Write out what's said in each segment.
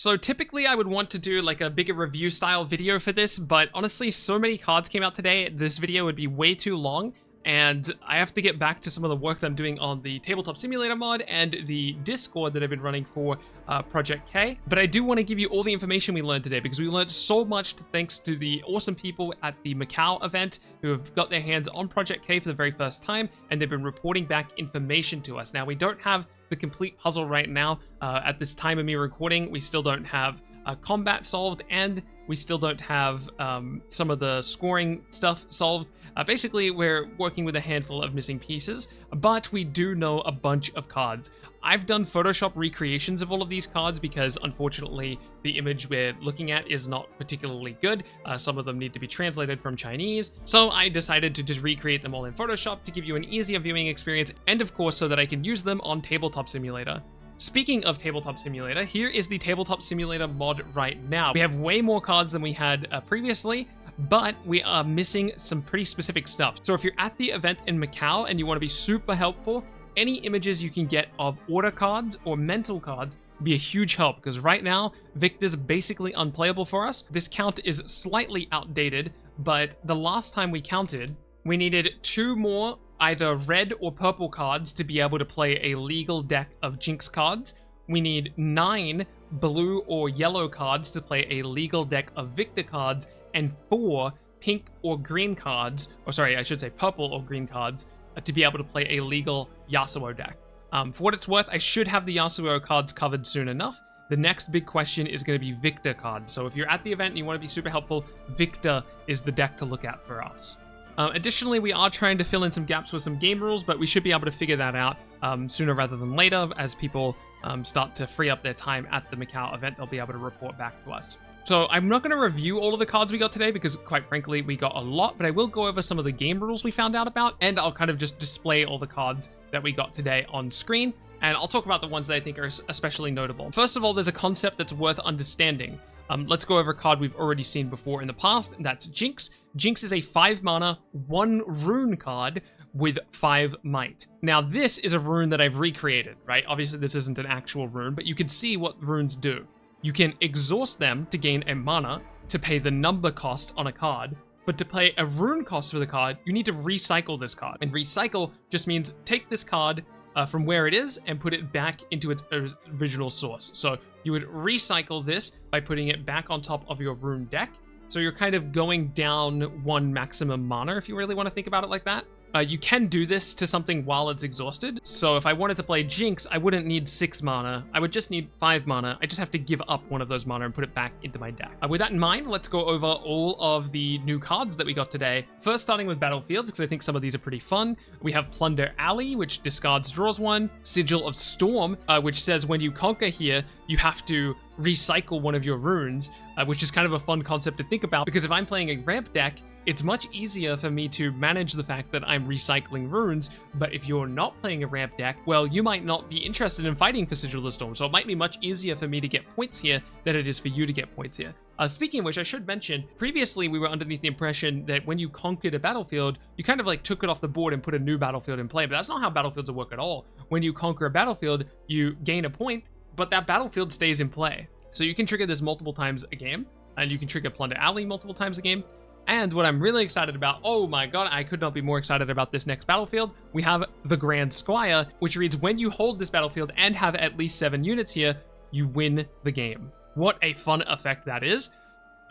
So typically I would want to do like a bigger review style video for this, but honestly so many cards came out today, this video would be way too long, and I have to get back to some of the work that I'm doing on the Tabletop Simulator mod and the Discord that I've been running for Project K. But I do want to give you all the information we learned today, because we learned so much thanks to the awesome people at the Macao event who have got their hands on Project K for the very first time, and they've been reporting back information to us. Now, we don't have the complete puzzle right now. At this time of me recording, we still don't have combat solved, and we still don't have some of the scoring stuff solved. Basically, we're working with a handful of missing pieces, but we do know a bunch of cards. I've done Photoshop recreations of all of these cards because, unfortunately, the image we're looking at is not particularly good. Some of them need to be translated from Chinese, so I decided to just recreate them all in Photoshop to give you an easier viewing experience, and of course, so that I can use them on Tabletop Simulator. Speaking of Tabletop Simulator, here is the Tabletop Simulator mod right now. We have way more cards than we had previously, but we are missing some pretty specific stuff. So if you're at the event in Macau and you want to be super helpful, any images you can get of order cards or mental cards would be a huge help, because right now, Victor's basically unplayable for us. This count is slightly outdated, but the last time we counted, we needed 2 more either red or purple cards to be able to play a legal deck of Jinx cards. We need 9 blue or yellow cards to play a legal deck of Victor cards, and 4 pink or green cards, or sorry, I should say purple or green cards, to be able to play a legal Yasuo deck. For what it's worth, I should have the Yasuo cards covered soon enough. The next big question is going to be Victor cards. So if you're at the event and you want to be super helpful, Victor is the deck to look at for us. Additionally, we are trying to fill in some gaps with some game rules, but we should be able to figure that out sooner rather than later. As people start to free up their time at the Macau event, they'll be able to report back to us. So I'm not going to review all of the cards we got today because, quite frankly, we got a lot, but I will go over some of the game rules we found out about, and I'll kind of just display all the cards that we got today on screen, and I'll talk about the ones that I think are especially notable. First of all, there's a concept that's worth understanding. Let's go over a card we've already seen before in the past, and that's Jinx. Jinx is a 5 mana, 1 rune card with 5 might. Now, this is a rune that I've recreated, right? Obviously, this isn't an actual rune, but you can see what runes do. You can exhaust them to gain a mana to pay the number cost on a card, but to pay a rune cost for the card, you need to recycle this card. And recycle just means take this card from where it is and put it back into its original source. So you would recycle this by putting it back on top of your rune deck. So you're kind of going down 1 maximum mana if you really want to think about it like that. You can do this to something while it's exhausted. So if I wanted to play Jinx, I wouldn't need 6 mana. I would just need 5 mana. I just have to give up 1 of those mana and put it back into my deck. With that in mind, let's go over all of the new cards that we got today. First, starting with Battlefields, because I think some of these are pretty fun. We have Plunder Alley, which discards, draws 1. Sigil of Storm, which says when you conquer here, you have to recycle 1 of your runes, which is kind of a fun concept to think about, because if I'm playing a ramp deck, it's much easier for me to manage the fact that I'm recycling runes, but if you're not playing a ramp deck, well, you might not be interested in fighting for Sigil of the Storm, so it might be much easier for me to get points here than it is for you to get points here. Speaking of which, I should mention, previously we were underneath the impression that when you conquered a battlefield, you kind of like took it off the board and put a new battlefield in play, but that's not how battlefields work at all. When you conquer a battlefield, you gain a point, but that battlefield stays in play. So you can trigger this multiple times a game, and you can trigger Plunder Alley multiple times a game. And what I'm really excited about, oh my god, I could not be more excited about this next battlefield, we have the Grand Squire, which reads when you hold this battlefield and have at least 7 units here, you win the game. What a fun effect that is.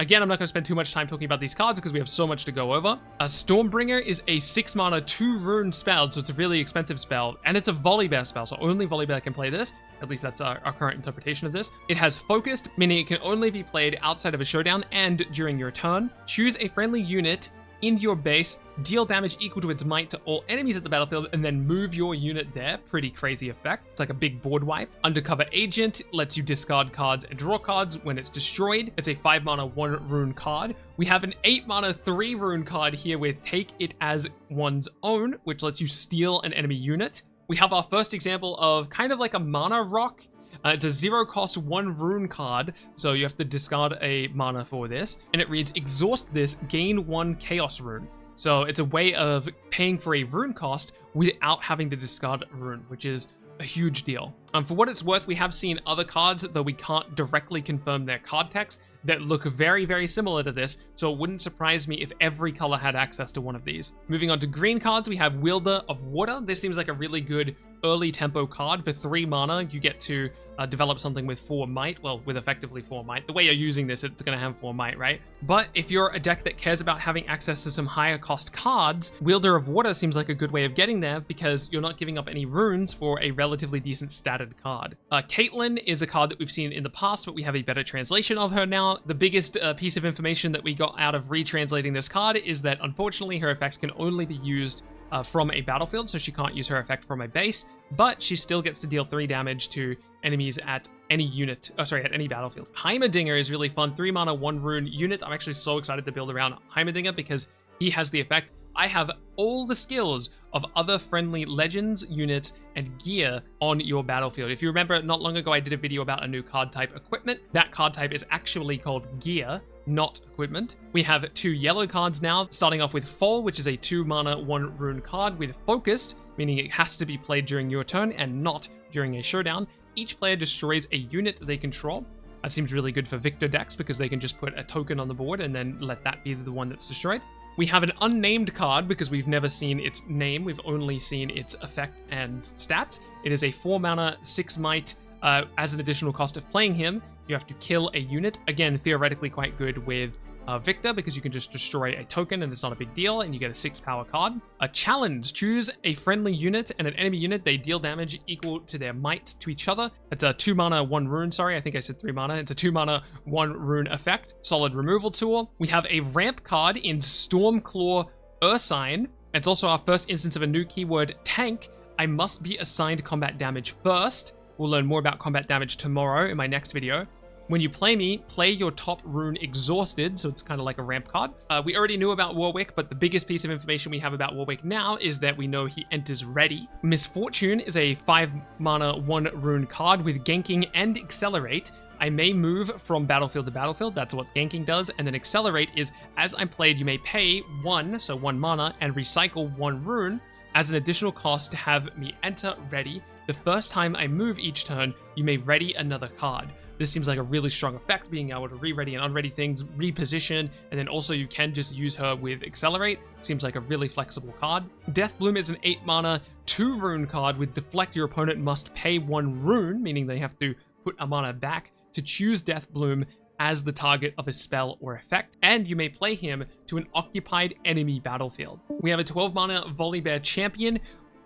Again, I'm not going to spend too much time talking about these cards because we have so much to go over. A Stormbringer is a 6 mana, 2 rune spell, so it's a really expensive spell, and it's a Volibear spell, so only Volibear can play this. At least that's our current interpretation of this. It has Focused, meaning it can only be played outside of a showdown and during your turn. Choose a friendly unit in your base, deal damage equal to its might to all enemies at the battlefield, and then move your unit there. Pretty crazy effect. It's like a big board wipe. Undercover Agent lets you discard cards and draw cards when it's destroyed. It's a 5 mana 1 rune card. We have an 8 mana 3 rune card here with Take It As One's Own, which lets you steal an enemy unit. We have our first example of kind of like a mana rock. It's a 0 cost 1 rune card, so you have to discard a mana for this. And it reads, exhaust this, gain 1 chaos rune. So it's a way of paying for a rune cost without having to discard a rune, which is a huge deal. For what it's worth, we have seen other cards, though we can't directly confirm their card text, that look very, very similar to this, so it wouldn't surprise me if every color had access to one of these. Moving on to green cards, we have Wielder of Water. This seems like a really good early tempo card. For 3 mana, you get to develop something with 4 might, well, with effectively 4 might. The way you're using this, it's going to have 4 might, right? But if you're a deck that cares about having access to some higher cost cards, Wielder of Water seems like a good way of getting there because you're not giving up any runes for a relatively decent statted card. Caitlyn is a card that we've seen in the past, but we have a better translation of her now. The biggest piece of information that we got out of retranslating this card is that unfortunately her effect can only be used from a battlefield, so she can't use her effect from a base, but she still gets to deal 3 damage to enemies at any unit, at any battlefield. Heimerdinger is really fun, 3 mana, 1 rune unit. I'm actually so excited to build around Heimerdinger because he has the effect. I have all the skills of other friendly legends, units, and gear on your battlefield. If you remember, not long ago I did a video about a new card type, equipment. That card type is actually called gear, not equipment. We have 2 yellow cards now, starting off with Fall, which is a 2 mana, 1 rune card with Focused, meaning it has to be played during your turn and not during a showdown. Each player destroys a unit they control. That seems really good for Victor decks because they can just put a token on the board and then let that be the one that's destroyed. We have an unnamed card because we've never seen its name. We've only seen its effect and stats. It is a 4 mana, 6 might. As an additional cost of playing him, you have to kill a unit. Again, theoretically quite good with Victor because you can just destroy a token and it's not a big deal and you get a 6 power card. A challenge. Choose a friendly unit and an enemy unit. They deal damage equal to their might to each other. It's a 2 mana, 1 rune. Sorry, I think I said 3 mana. It's a 2 mana, 1 rune effect. Solid removal tool. We have a ramp card in Stormclaw Ursine. It's also our first instance of a new keyword, tank. I must be assigned combat damage first. We'll learn more about combat damage tomorrow in my next video. When you play me, play your top rune exhausted, so it's kind of like a ramp card. We already knew about Warwick, but the biggest piece of information we have about Warwick now is that we know he enters ready. Misfortune is a 5 mana, 1 rune card with ganking and accelerate. I may move from battlefield to battlefield, that's what ganking does, and then accelerate is, as I'm played, you may pay 1, so 1 mana, and recycle 1 rune as an additional cost to have me enter ready. The first time I move each turn, you may ready another card. This seems like a really strong effect, being able to re-ready and unready things, reposition, and then also you can just use her with Accelerate. Seems like a really flexible card. Death Bloom is an 8 mana, 2 rune card with Deflect. Your opponent must pay 1 rune, meaning they have to put a mana back to choose Death Bloom as the target of a spell or effect, and you may play him to an occupied enemy battlefield. We have a 12 mana Volibear Champion,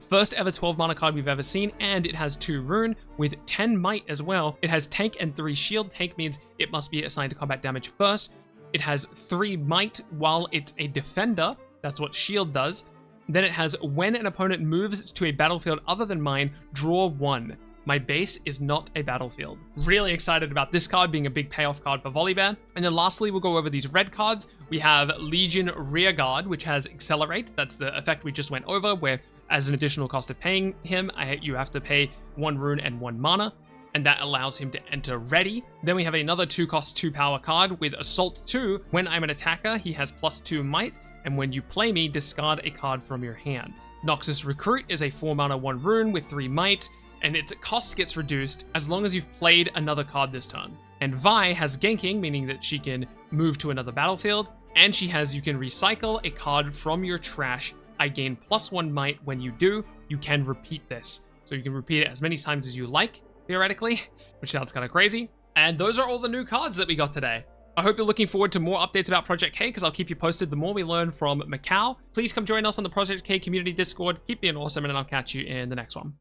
first ever 12 mana card we've ever seen, and it has 2 rune with 10 might as well. It has tank and 3 shield. Tank means it must be assigned to combat damage first. It has 3 might while it's a defender. That's what shield does. Then it has when an opponent moves to a battlefield other than mine, draw 1. My base is not a battlefield. Really excited about this card being a big payoff card for Volibear. And then lastly, we'll go over these red cards. We have Legion Rearguard, which has Accelerate. That's the effect we just went over, where as an additional cost of paying him, you have to pay 1 rune and 1 mana, and that allows him to enter ready. Then we have another 2-cost 2-power card with Assault 2. When I'm an attacker, he has +2 might, and when you play me, discard a card from your hand. Noxus Recruit is a 4 mana, 1 rune with 3 might, and its cost gets reduced as long as you've played another card this turn. And Vi has ganking, meaning that she can move to another battlefield, and she has you can recycle a card from your trash. I gain +1 might when you do. You can repeat this. So you can repeat it as many times as you like, theoretically, which sounds kind of crazy. And those are all the new cards that we got today. I hope you're looking forward to more updates about Project K, because I'll keep you posted the more we learn from Macao. Please come join us on the Project K community Discord. Keep being awesome, and I'll catch you in the next one.